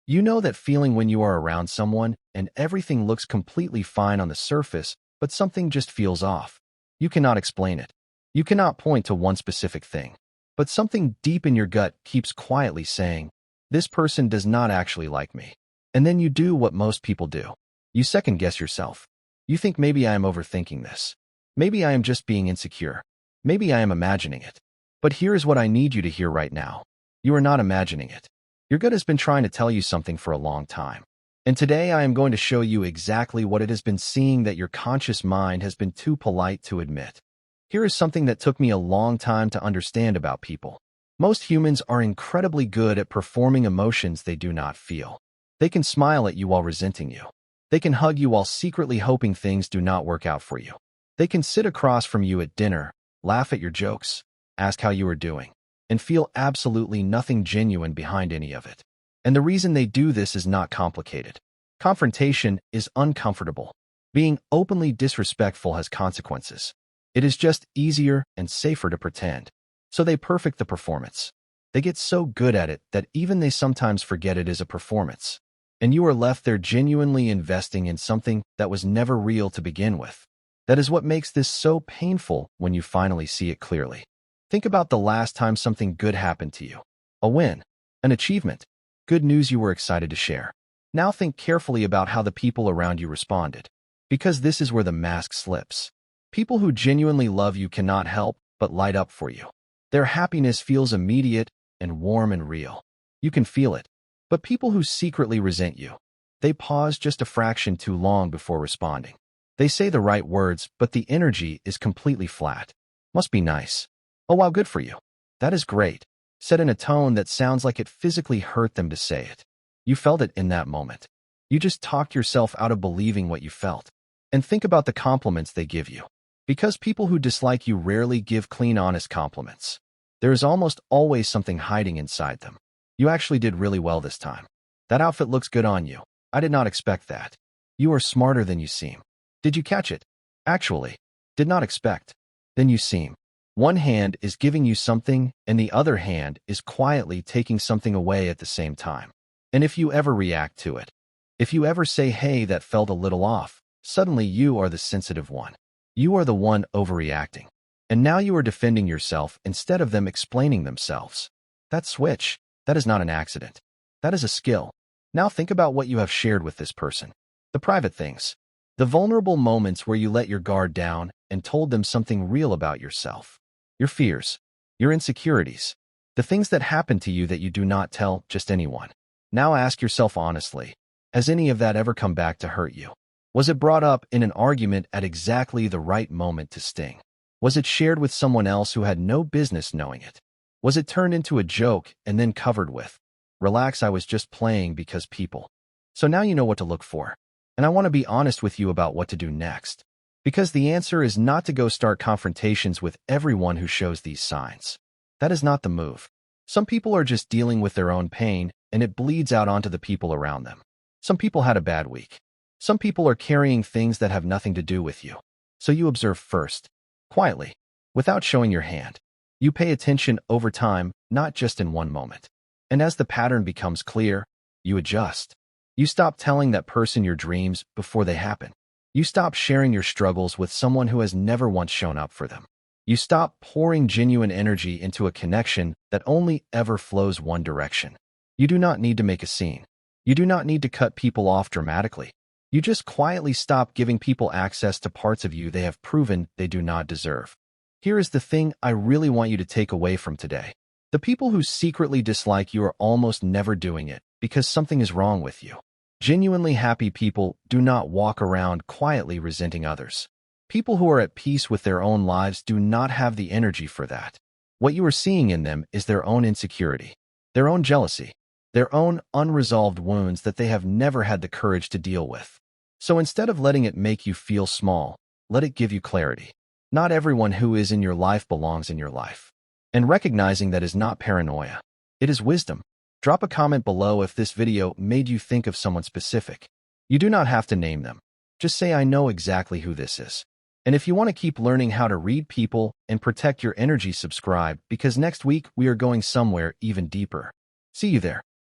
You know that feeling when you are around someone and everything looks completely fine on the surface, but something just feels off. You cannot explain it. You cannot point to one specific thing. But something deep in your gut keeps quietly saying, this person does not actually like me. And then you do what most people do. You second guess yourself. You think maybe I am overthinking this. Maybe I am just being insecure. Maybe I am imagining it. But here is what I need you to hear right now. You are not imagining it. Your gut has been trying to tell you something for a long time. And today I am going to show you exactly what it has been seeing that your conscious mind has been too polite to admit. Here is something that took me a long time to understand about people. Most humans are incredibly good at performing emotions they do not feel. They can smile at you while resenting you. They can hug you while secretly hoping things do not work out for you. They can sit across from you at dinner, laugh at your jokes, ask how you are doing, and feel absolutely nothing genuine behind any of it. And the reason they do this is not complicated. Confrontation is uncomfortable. Being openly disrespectful has consequences. It is just easier and safer to pretend. So they perfect the performance. They get so good at it that even they sometimes forget it is a performance. And you are left there genuinely investing in something that was never real to begin with. That is what makes this so painful when you finally see it clearly. Think about the last time something good happened to you. A win, an achievement, good news you were excited to share. Now think carefully about how the people around you responded. Because this is where the mask slips. People who genuinely love you cannot help but light up for you. Their happiness feels immediate and warm and real. You can feel it. But people who secretly resent you, they pause just a fraction too long before responding. They say the right words, but the energy is completely flat. Must be nice. Oh wow, good for you. That is great. Said in a tone that sounds like it physically hurt them to say it. You felt it in that moment. You just talked yourself out of believing what you felt. And think about the compliments they give you. Because people who dislike you rarely give clean, honest compliments. There is almost always something hiding inside them. You actually did really well this time. That outfit looks good on you. I did not expect that. You are smarter than you seem. Did you catch it? Actually, did not expect. Then you seem. One hand is giving you something, and the other hand is quietly taking something away at the same time. And if you ever react to it, if you ever say, hey, that felt a little off, suddenly you are the sensitive one. You are the one overreacting. And now you are defending yourself instead of them explaining themselves. That switch, that is not an accident. That is a skill. Now think about what you have shared with this person. The private things. The vulnerable moments where you let your guard down and told them something real about yourself. Your fears. Your insecurities. The things that happen to you that you do not tell just anyone. Now ask yourself honestly, has any of that ever come back to hurt you? Was it brought up in an argument at exactly the right moment to sting? Was it shared with someone else who had no business knowing it? Was it turned into a joke and then covered with, relax, I was just playing because people. So now you know what to look for. And I want to be honest with you about what to do next. Because the answer is not to go start confrontations with everyone who shows these signs. That is not the move. Some people are just dealing with their own pain, and it bleeds out onto the people around them. Some people had a bad week. Some people are carrying things that have nothing to do with you. So you observe first, quietly, without showing your hand. You pay attention over time, not just in one moment. And as the pattern becomes clear, you adjust. You stop telling that person your dreams before they happen. You stop sharing your struggles with someone who has never once shown up for them. You stop pouring genuine energy into a connection that only ever flows one direction. You do not need to make a scene. You do not need to cut people off dramatically. You just quietly stop giving people access to parts of you they have proven they do not deserve. Here is the thing I really want you to take away from today. The people who secretly dislike you are almost never doing it because something is wrong with you. Genuinely happy people do not walk around quietly resenting others. People who are at peace with their own lives do not have the energy for that. What you are seeing in them is their own insecurity, their own jealousy, their own unresolved wounds that they have never had the courage to deal with. So instead of letting it make you feel small, let it give you clarity. Not everyone who is in your life belongs in your life. And recognizing that is not paranoia. It is wisdom. Drop a comment below if this video made you think of someone specific. You do not have to name them. Just say, I know exactly who this is. And if you want to keep learning how to read people and protect your energy, subscribe, because next week we are going somewhere even deeper. See you there.